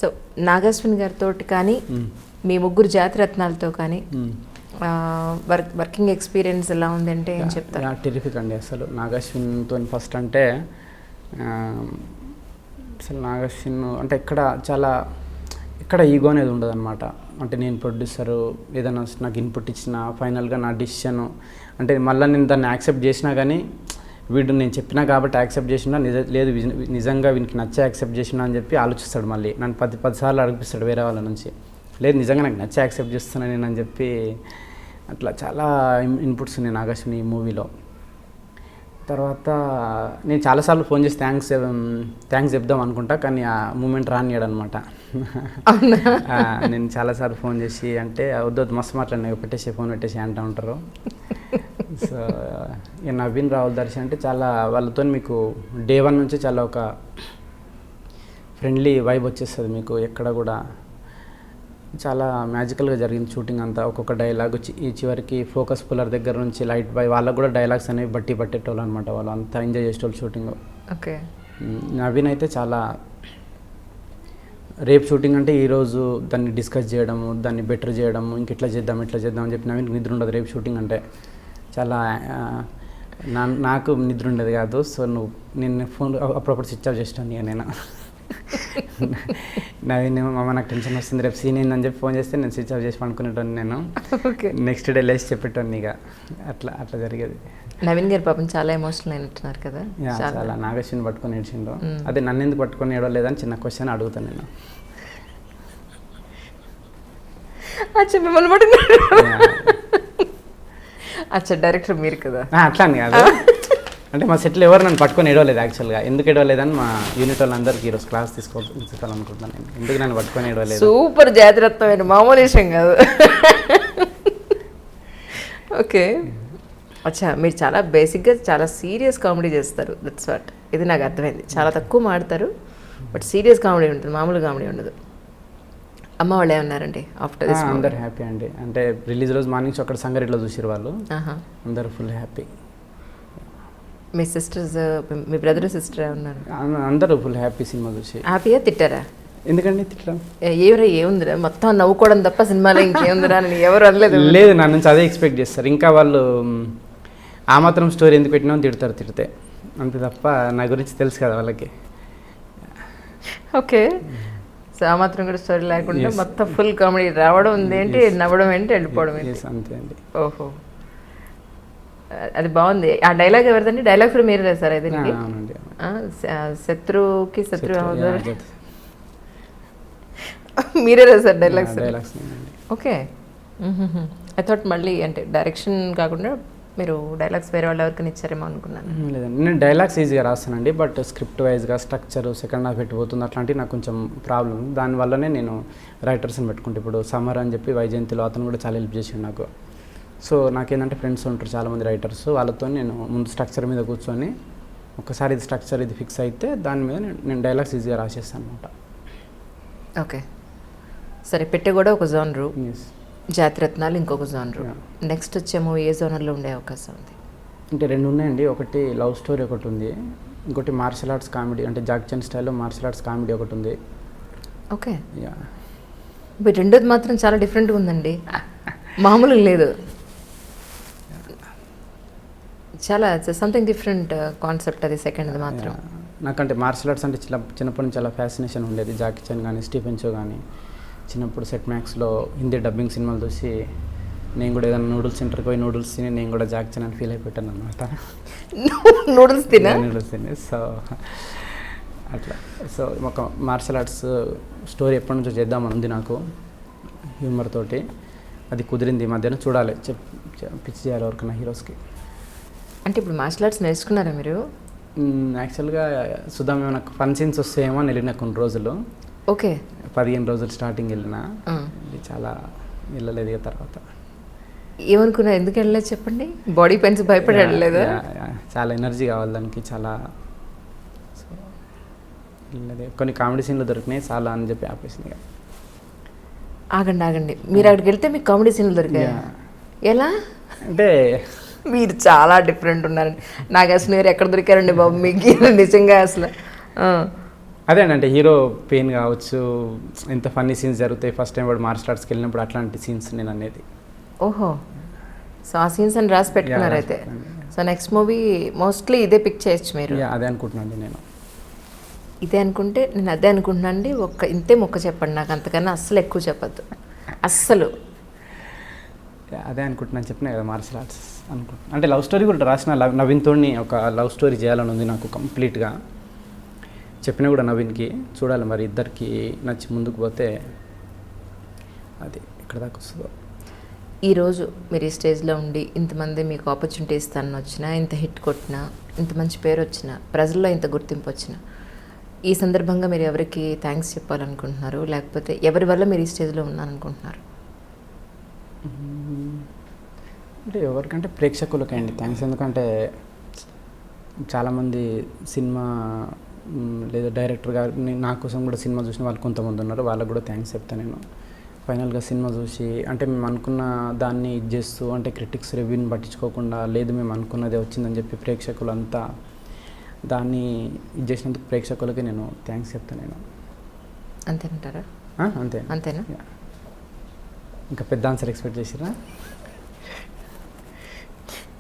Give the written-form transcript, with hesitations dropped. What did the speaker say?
So Nag Ashwin గారితో కానీ మీ ముగ్గురు జాతిరత్నాలతో కానీ వర్కింగ్ ఎక్స్పీరియన్స్ ఎలా ఉందంటే ఏం చెప్తారు? టెరిఫిక్ అండి. అసలు నాగాశ్విన్తో ఫస్ట్ అంటే అసలు నాగాశ్విన్ అంటే ఇక్కడ ఈగో అనేది ఉండదు అనమాట. అంటే నేను ప్రొడ్యూసరు ఏదైనా నాకు ఇన్పుట్ ఇచ్చిన ఫైనల్గా నా డిసిషను అంటే మళ్ళీ నేను దాన్ని యాక్సెప్ట్ చేసినా కానీ వీడు నేను చెప్పినా కాబట్టి యాక్సెప్ట్ చేసినా లేదు నిజంగా వీనికి నచ్చే యాక్సెప్ట్ చేసినా అని చెప్పి ఆలోచిస్తాడు. మళ్ళీ నన్ను 10 సార్లు అడిగిపిస్తాడు వేరే వాళ్ళ నుంచి. లేదు నిజంగా నాకు నచ్చే యాక్సెప్ట్ చేస్తున్నాను నేను అని చెప్పి అట్లా చాలా ఇన్పుట్స్ ఉన్నాయి నాగాశ్విని ఈ మూవీలో. తర్వాత నేను చాలాసార్లు ఫోన్ చేసి థ్యాంక్స్ చెప్దాం అనుకుంటా, కానీ ఆ మూమెంట్ రానియాడు అనమాట. నేను చాలాసార్లు ఫోన్ చేసి అంటే వద్దు మస్తు మాట్లాడినా ఫోన్ పెట్టేసి అంటూ ఉంటారు. సో నవీన్ రావుల దర్శన్ అంటే చాలా వాళ్ళతో మీకు డే 1 నుంచి చాలా ఒక ఫ్రెండ్లీ వైబ్ వచ్చేస్తుంది మీకు. ఎక్కడ కూడా చాలా మ్యాజికల్గా జరిగింది షూటింగ్ అంతా. ఒక్కొక్క డైలాగ్ ఈ చివరికి ఫోకస్ పుల్లర్ దగ్గర నుంచి లైట్ బాయ్ వాళ్ళకు కూడా డైలాగ్స్ అనేవి పట్టేటోళ్ళు అనమాట. వాళ్ళు అంతా ఎంజాయ్ చేసేటోళ్ళు షూటింగ్. ఓకే. నవీన్ అయితే చాలా రేపు షూటింగ్ అంటే ఈరోజు దాన్ని డిస్కస్ చేయడము, దాన్ని బెటర్ చేయడము, ఇంకెట్లా చేద్దాం అని చెప్పి నవీన్కి నిద్ర ఉండదు రేపు షూటింగ్ అంటే. చాలా నాకు నిద్ర ఉండేది కాదు. సో నేను ఫోన్ అప్పుడప్పుడు స్విచ్ ఆఫ్ చేస్తాను ఇక నేను. నవీన్ మామ నాకు టెన్షన్ వస్తుంది రేపు సీన్ ఏందని చెప్పి ఫోన్ చేస్తే నేను స్విచ్ ఆఫ్ చేసి పడుకునేటోని నేను. నెక్స్ట్ డే లేచి చెప్పేటోని ఇక అట్లా జరిగేది. నవీన్ గారు పాపం చాలా ఎమోషనల్ అయినట్టున్నారు కదా. చాలా నాగశ్విని పట్టుకొని ఏడ్చిండు. అదే నన్ను ఎందుకు పట్టుకొని ఏడవలేదని చిన్న క్వశ్చన్ అడుగుతాను నేను. మిమ్మల్ని పట్టుకున్నాడు. అచ్చా డైరెక్టర్ మీరు కదా. అట్లా అని కాదు, అంటే మా సెట్లో ఎవరు నన్ను పట్టుకొని ఏడవలేదు యాక్చువల్గా. ఎందుకు ఏడవలేదని మా యూనిట్ వాళ్ళందరికీ ఈరోజు క్లాస్ తీసుకోవాలనుకుంటున్నాను నేను. ఎందుకు నన్ను పట్టుకొని ఏడవలేదు. సూపర్ జాతిరత్వమైన మామూలు విషయం కాదు. ఓకే. అచ్చా మీరు చాలా బేసిక్గా చాలా సీరియస్ కామెడీ చేస్తారు. That's what. ఇది నాకు అర్థమైంది. చాలా తక్కువ మాడతారు బట్ సీరియస్ కామెడీ ఉంటుంది, మామూలు కామెడీ ఉండదు. అమ్మ వాళ్ళు ఏమన్నారండి ఆఫ్టర్ దిస్? అందరు హ్యాపీ అండి. అంటే రిలీజ్ రోజు మార్నింగ్ అక్కడ సంగారెడ్డిలో చూసారు వాళ్ళు. అందరు ఫుల్ హ్యాపీ. మీ సిస్టర్స్, మీ బ్రదర్ సిస్టర్ ఏమన్నారు? అందరూ ఫుల్ హ్యాపీ సినిమా చూసి. హ్యాపీగా తిట్టారా? ఎందుకండి తిట్లా? ఏముందిరా మొత్తం నవ్వుకోవడం తప్ప సినిమాలో ఇంకేముందిరా అని ఎవరు అనలేదు? లేదు, నా నుంచి అదే ఎక్స్పెక్ట్ చేస్తారు. ఇంకా వాళ్ళు ఆ మాత్రం స్టోరీ ఎందుకు పెట్టినా తిడితే అంతే తప్ప నా గురించి తెలుసు కదా వాళ్ళకి. ఓకే. సో ఆ మాత్రం కూడా స్టోరీ లేకుండా మొత్తం ఫుల్ కామెడీ రావడం ఉంది ఏంటి, నవ్వడం ఏంటి, వెళ్ళిపోవడం ఏంటి. అంతే అండి. ఓహో, అది బాగుంది. ఆ డైలాగ్ ఎవరిదండి? డైలాగ్ కూడా మీరే రాశారు అయితే? శత్రువుకి శత్రువు మీరే రాశారు డైలాగ్స్? ఓకే. ఐ థాట్ మళ్ళీ అంటే డైరెక్షన్ కాకుండా మీరు డైలాగ్స్ వేరే వాళ్ళు ఎవరికైనా ఇచ్చారేమో అనుకున్నాను. లేదండి, నేను డైలాగ్స్ ఈజీగా రాస్తానండి. బట్ స్క్రిప్ట్ వైజ్గా స్ట్రక్చర్ సెకండ్ హాఫ్ పెట్టిపోతుంది అట్లాంటివి నాకు కొంచెం ప్రాబ్లం. దానివల్లనే నేను రైటర్స్ని పెట్టుకుంటే ఇప్పుడు సమర్ అని చెప్పి వైజయంతిలో అతను కూడా చాలా హెల్ప్ చేసాడు నాకు. సో నాకేంటంటే ఫ్రెండ్స్ ఉంటారు చాలామంది రైటర్స్, వాళ్ళతో నేను ముందు స్ట్రక్చర్ మీద కూర్చొని ఒకసారి ఇది స్ట్రక్చర్ ఇది ఫిక్స్ అయితే దాని మీద నేను డైలాగ్స్ ఈజీగా రాసేస్తాను అనమాట. ఓకే సరే. పెట్టే కూడా ఒక జోనరు, జాతిరత్నాలు ఇంకొక జోనరు. నెక్స్ట్ వచ్చే మూవీ ఏ జోనర్లో ఉండే అవకాశం ఉంది? అంటే 2 ఉన్నాయండి. ఒకటి లవ్ స్టోరీ ఒకటి ఉంది, ఇంకోటి మార్షల్ ఆర్ట్స్ కామెడీ అంటే జాకీ చాన్ స్టైల్లో మార్షల్ ఆర్ట్స్ కామెడీ ఒకటి ఉంది. ఓకే. మీరు రెండోది మాత్రం చాలా డిఫరెంట్గా ఉందండి, మామూలుగా లేదు. చాలా సంథింగ్ డిఫరెంట్ కాన్సెప్ట్ అది సెకండ్ది మాత్రం. నాకంటే మార్షల్ ఆర్ట్స్ అంటే చిన్నప్పటి నుంచి చాలా ఫ్యాసినేషన్ ఉండేది. జాకీ చాన్ కానీ స్టీఫెన్ చో కానీ చిన్నప్పుడు సెట్ మ్యాక్స్లో హిందీ డబ్బింగ్ సినిమాలు చూసి నేను కూడా ఏదైనా నూడిల్స్ సెంటర్కి పోయి నూడిల్స్ తిని నేను కూడా జాకీ చాన్ అని ఫీల్ అయిపోయాను అనమాట. నూడిల్స్ తిని. సో అట్లా. సో ఒక మార్షల్ ఆర్ట్స్ స్టోరీ ఎప్పటి నుంచో చేద్దామని ఉంది నాకు హ్యూమర్ తోటి. అది కుదిరింది మధ్యాహ్నం. చూడాలి, పిచ్చి చేయాలి ఎవరికన్నా హీరోస్కి. అంటే ఇప్పుడు మార్షల్ ఆర్ట్స్ నేర్చుకున్నారా మీరు? యాక్చువల్గా సుధాం ఏమైనా ఫన్ సీన్స్ వస్తాయేమో అని వెళ్ళిన కొన్ని రోజులు. ఓకే. 15 రోజులు స్టార్టింగ్ వెళ్ళిన, చాలా వెళ్ళలేదు. ఇక తర్వాత ఏమనుకున్నా, ఎందుకు వెళ్ళలేదు చెప్పండి? బాడీ పెయిన్స్ భయపడి వెళ్ళలేదు? చాలా ఎనర్జీ కావాలి దానికి, చాలా వెళ్ళలేదు. కొన్ని కామెడీ సీన్లు దొరికినాయి చాలా అని చెప్పి ఆపేసింది. ఆగండి, మీరు అక్కడికి వెళ్తే మీకు కామెడీ సీన్లు దొరికాయి ఎలా? అంటే మీరు చాలా డిఫరెంట్ ఉన్నారండి. నాకు అసలు మీరు ఎక్కడ దొరికారండి బాబు మీకు నిజంగా అసలు? అదే అంటే హీరో పెయిన్ కావచ్చు, ఎంత ఫన్నీ సీన్స్ జరుగుతాయి ఫస్ట్ టైం వాడు మార్షల్ ఆర్ట్స్కి వెళ్ళినప్పుడు, అట్లాంటి సీన్స్ నేను అనేది. ఓహో, సో ఆ సీన్స్ అని రాసి పెట్టుకున్నారు అయితే. సో నెక్స్ట్ మూవీ మోస్ట్లీ ఇదే పిక్ చేయొచ్చు మీరు. అదే అనుకుంటున్నాను నేను. ఇదే అనుకుంటే నేను అదే అనుకుంటున్నాను అండి. ఇంతే మొక్క చెప్పండి నాకు, అంతకన్నా అస్సలు ఎక్కువ చెప్పద్దు అస్సలు. అదే అనుకుంటున్నాను, చెప్పినా కదా మార్షల్ ఆర్ట్స్ అనుకుంటున్నాను. అంటే లవ్ స్టోరీ కూడా రాసిన, నవీన్తోని ఒక లవ్ స్టోరీ చేయాలని ఉంది నాకు కంప్లీట్గా. చెప్పినా కూడా నవీన్కి, చూడాలి మరి ఇద్దరికి నచ్చి ముందుకు పోతే అది ఎక్కడ దాకా వస్తుందో. ఈరోజు మీరు ఈ స్టేజ్లో ఉండి ఇంతమంది మీకు ఆపర్చునిటీ ఇస్తానని వచ్చినా, ఇంత హిట్ కొట్టినా, ఇంత మంచి పేరు వచ్చినా, ప్రజల్లో ఇంత గుర్తింపు వచ్చినా, ఈ సందర్భంగా మీరు ఎవరికి థ్యాంక్స్ చెప్పాలనుకుంటున్నారు, లేకపోతే ఎవరి వల్ల మీరు ఈ స్టేజ్లో ఉన్నారనుకుంటున్నారు? అంటే ఎవరికంటే ప్రేక్షకులకే అండి థ్యాంక్స్. ఎందుకంటే చాలామంది సినిమా లేదా డైరెక్టర్ గారు నా కోసం కూడా సినిమా చూసిన వాళ్ళు కొంతమంది ఉన్నారు, వాళ్ళకు కూడా థ్యాంక్స్ చెప్తాను నేను. ఫైనల్గా సినిమా చూసి అంటే మేము అనుకున్న దాన్ని ఇది చేస్తూ, అంటే క్రిటిక్స్ రివ్యూని పట్టించుకోకుండా, లేదు మేము అనుకున్నదే వచ్చిందని చెప్పి ప్రేక్షకులు అంతా దాన్ని ఇది చేసినందుకు ప్రేక్షకులకి నేను థ్యాంక్స్ చెప్తాను నేను. అంతేనంటారా? అంతే. అంతేనా? ఇంకా పెద్ద ఆన్సర్ ఎక్స్పెక్ట్ చేసిరా?